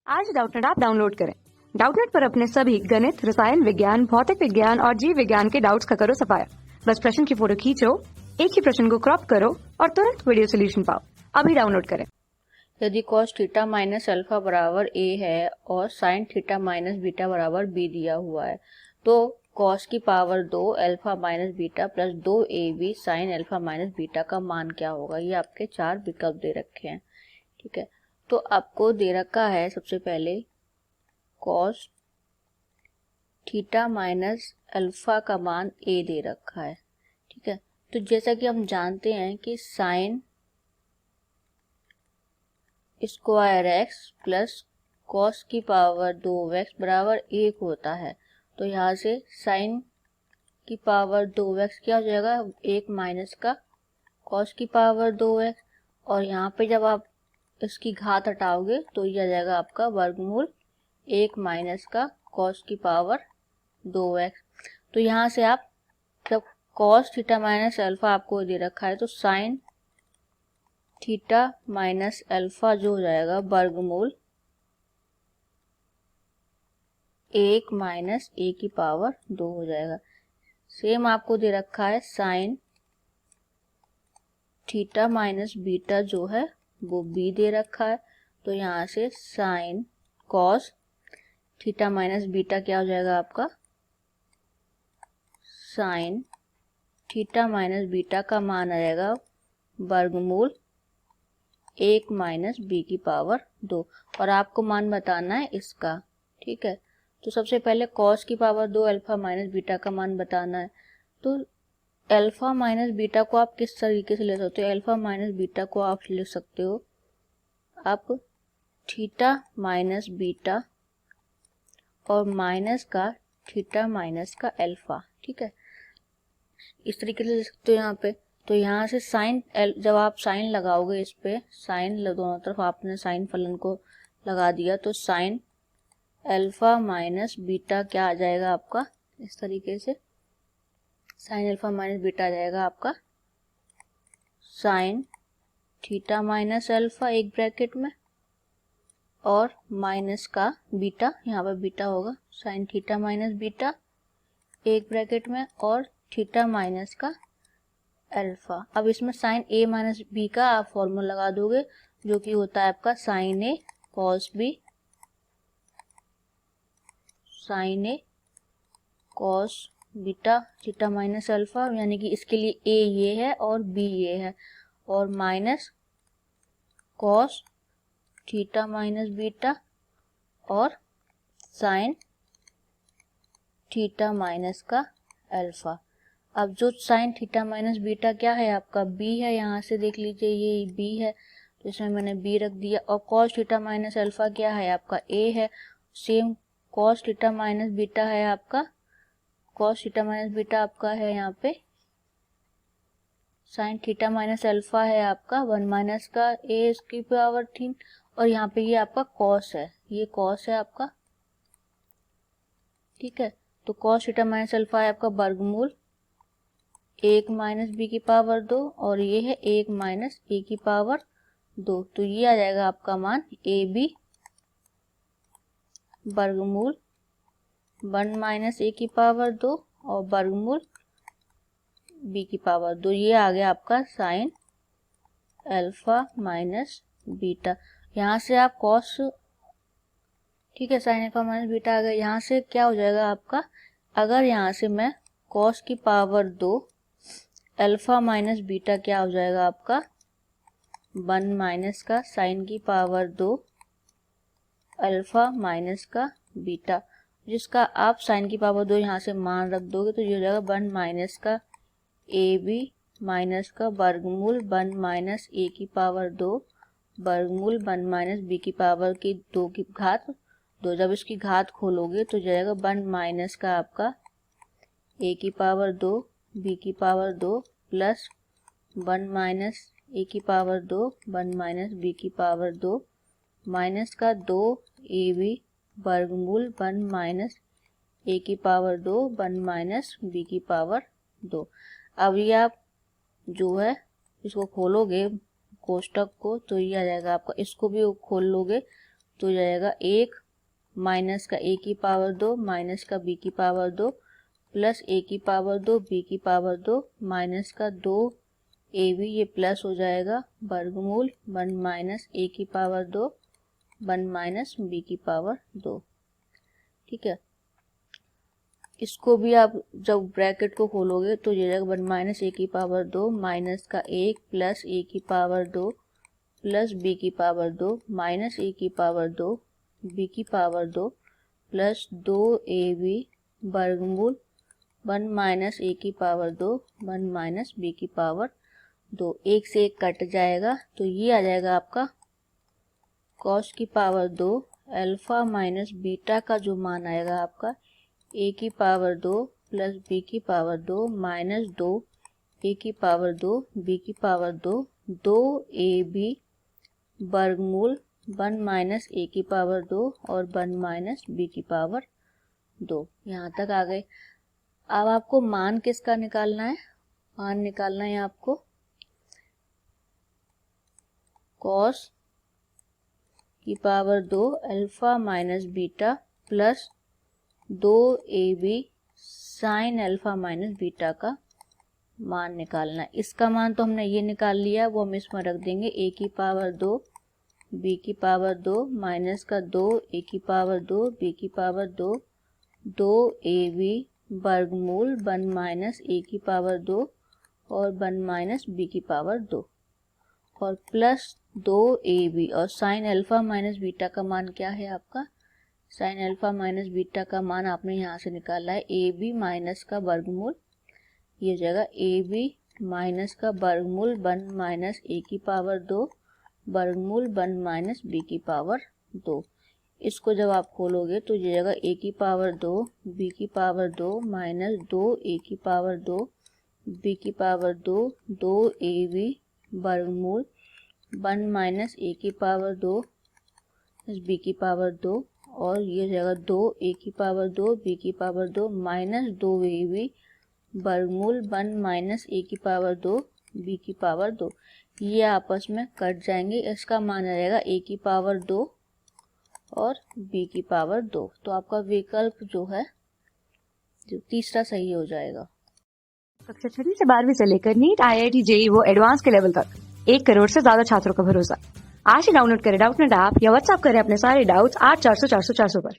आज Doubtnut app download करें। Doubtnut पर अपने सभी गणित, रसायन विज्ञान, भौतिक विज्ञान और जीव विज्ञान के डाउट्स का करो सफाया। बस प्रश्न की फोटो खींचो, एक ही प्रश्न को क्रॉप करो और तुरंत वीडियो सोल्यूशन पाओ। अभी डाउनलोड करें। यदि cos थीटा माइनस अल्फा बराबर a है और sin थीटा माइनस बीटा बराबर b दिया हुआ है, तो cos की power 2 alpha minus beta plus 2ab sin alpha minus beta का मान क्या होगा। ये आपके चार विकल्प दे रखे हैं। ठीक है, तो आपको दे रखा है सबसे पहले cos थीटा माइनस अल्फा का मान a दे रखा है। ठीक है, तो जैसा कि हम जानते हैं कि sin square x plus cos की पावर 2x बराबर 1 होता है, तो यहाँ से साइन की पावर 2x क्या हो जाएगा, 1 माइनस का कॉस की पावर 2x, और यहाँ पे जब आप इसकी घात हटाओगे तो ये आ जाएगा आपका वर्गमूल 1 माइनस का कॉस की पावर 2x। तो यहाँ से आप जब कॉस थीटा माइनस अल्फा आपको दे रखा है तो साइन थीटा माइनस अल्फा जो हो जाएगा वर्गमूल 1 माइनस ए की पावर 2 हो जाएगा। सेम आपको दे रखा है साइन थीटा माइनस बीटा जो है वो बी दे रखा है, तो यहाँ से sine cos theta minus beta क्या हो जाएगा आपका, साइन थीटा माइनस बीटा का मान आ जाएगा वर्गमूल 1 माइनस बी की पावर 2, और आपको मान बताना है इसका। ठीक है, तो सबसे पहले कॉस की पावर 2 अल्फा माइनस बीटा का मान बताना है। तो अल्फा माइनस बीटा को आप किस तरीके से ले सकते हो, अल्फा माइनस बीटा को आप लिख सकते हो आप थीटा माइनस बीटा और माइनस का थीटा माइनस का अल्फा। ठीक है, इस तरीके से लिख सकते हो यहाँ पे। तो यहाँ से साइन, जब आप साइन लगाओगे इस पे, साइन दोनों तरफ आपने साइन फलन को लगा दिया, तो साइन अल्फा माइनस बीटा क्या आ जाएगा आपका, इस तरीके से साइन अल्फा माइनस बीटा आ जाएगा आपका साइन थीटा माइनस अल्फा एक ब्रैकेट में और माइनस का बीटा, यहाँ पर बीटा होगा साइन थीटा माइनस बीटा एक ब्रैकेट में और थीटा माइनस का अल्फा। अब इसमें साइन ए माइनस बी का आप फॉर्मूला लगा दोगे जो कि होता है आपका sine A cos B, sine A cos beta theta minus alpha, यानी कि इसके लिए ए ये है और बी ये है, और minus cos theta minus beta और साइन थीटा माइनस का अल्फा। अब जो साइन थीटा माइनस बीटा क्या है आपका, बी है, यहाँ से देख लीजिए ये बी है, तो इसमें मैंने बी रख दिया। और कॉस थीटा माइनस अल्फा क्या है आपका, ए है, same cos theta minus beta है आपका, कॉस थीटा माइनस बीटा आपका है यहाँ पे साइन थीटा माइनस अल्फा है आपका 1 माइनस का ए इसकी पावर 3, और यहाँ पे ये आपका कॉस है, ये कॉस है आपका। ठीक है, तो कॉस थीटा माइनस अल्फा है आपका वर्गमूल 1 माइनस बी की पावर 2, और ये है 1 माइनस ए की पावर 2, तो ये आ जाएगा आपका मान ए बी वर्गमूल 1 माइनस ए की पावर 2 और वर्गमूल बी की पावर 2, ये आ गया आपका साइन अल्फा माइनस बीटा। यहाँ से आप कॉस, ठीक है, साइन अल्फा माइनस बीटा आ गया। यहाँ से क्या हो जाएगा आपका, अगर यहाँ से मैं कॉस की पावर 2 अल्फा माइनस बीटा क्या हो जाएगा आपका 1 माइनस का साइन की पावर 2 अल्फा माइनस का बीटा, जिसका आप साइन की पावर 2 यहाँ से मान रख दोगे तो ये हो जाएगा 1 माइनस का ए बी माइनस का वर्गमूल 1 माइनस ए की पावर 2 वर्गमूल 1 माइनस बी की पावर की 2 की घात 2। जब इसकी घात खोलोगे तो जाएगा 1 माइनस का आपका ए की पावर 2 बी की पावर 2 प्लस 1 माइनस ए की पावर 2 1 माइनस बी की पावर 2 माइनस का 2 ए बी वर्गमूल 1 माइनस ए की पावर 2 1 माइनस बी की पावर 2। अब ये आप जो है इसको खोलोगे कोष्टक को तो ये आ जाएगा आपका, इसको भी खोल लोगे तो जाएगा 1 माइनस का a की पावर 2 माइनस का b की पावर 2 प्लस a की पावर 2 b की पावर 2 माइनस का 2ab, ये प्लस हो जाएगा वर्गमूल 1 माइनस a की पावर 2 1 माइनस b की पावर 2। ठीक है, इसको भी आप जब ब्रैकेट को खोलोगे तो ये जाएगा 1 माइनस a की पावर 2 माइनस का 1 प्लस a की पावर 2 प्लस b की पावर 2 माइनस a की पावर 2 b की पावर 2 प्लस 2ab वर्गमूल 1 माइनस a की पावर 2 1 माइनस b की पावर 2। एक से एक कट जाएगा तो ये आ जाएगा आपका cos की पावर 2 अल्फा माइनस बीटा का जो मान आएगा आपका a की पावर 2 प्लस b की पावर 2 माइनस 2 a की पावर 2 b की पावर 2 2ab वर्गमूल 1 माइनस a की पावर 2 और 1 माइनस b की पावर 2। यहाँ तक आ गए। अब आपको मान किसका निकालना है? मान निकालना है आपको cos की power 2 alpha minus beta plus 2ab sine alpha minus beta का मान निकालना है। इसका मान तो हमने ये निकाल लिया, वो हम इसमें रख देंगे a की पावर 2 b की पावर 2 माइनस का 2 a की पावर 2 b की पावर 2 2ab वर्गमूल 1 माइनस a की पावर 2 और 1 माइनस b की पावर 2 और प्लस 2ab और साइन अल्फा माइनस बीटा का मान क्या है आपका? साइन अल्फा माइनस बीटा का मान आपने यहाँ से निकाला है ab माइनस का वर्गमूल, ये हो जाएगा ab माइनस का वर्गमूल 1 माइनस a की पावर 2 वर्गमूल 1 माइनस b की पावर 2। इसको जब आप खोलोगे तो ये जाएगा a की पावर 2 b की पावर 2 माइनस 2a की पावर 2 b की पावर 2 2ab वर्गमूल 1 माइनस a की पावर 2 b की पावर 2 और ये जाएगा 2a की पावर 2 b की पावर 2 माइनस 2ab वर्गमूल 1 माइनस a की पावर 2 b की पावर 2। ये आपस में कट जाएंगे। इसका मान रहेगा a की पावर 2 और b की पावर 2। तो आपका विकल्प जो है जो तीसरा सही हो जाएगा। कक्षा 6वीं से 12वीं से लेकर नीट, IIT, JEE वो एडवांस के लेवल तक 1 करोड़ से ज्यादा छात्रों का भरोसा। आज ही डाउनलोड करें डाउटनेट ऐप या व्हाट्सएप करें अपने सारे डाउट्स 8400 400 400 पर।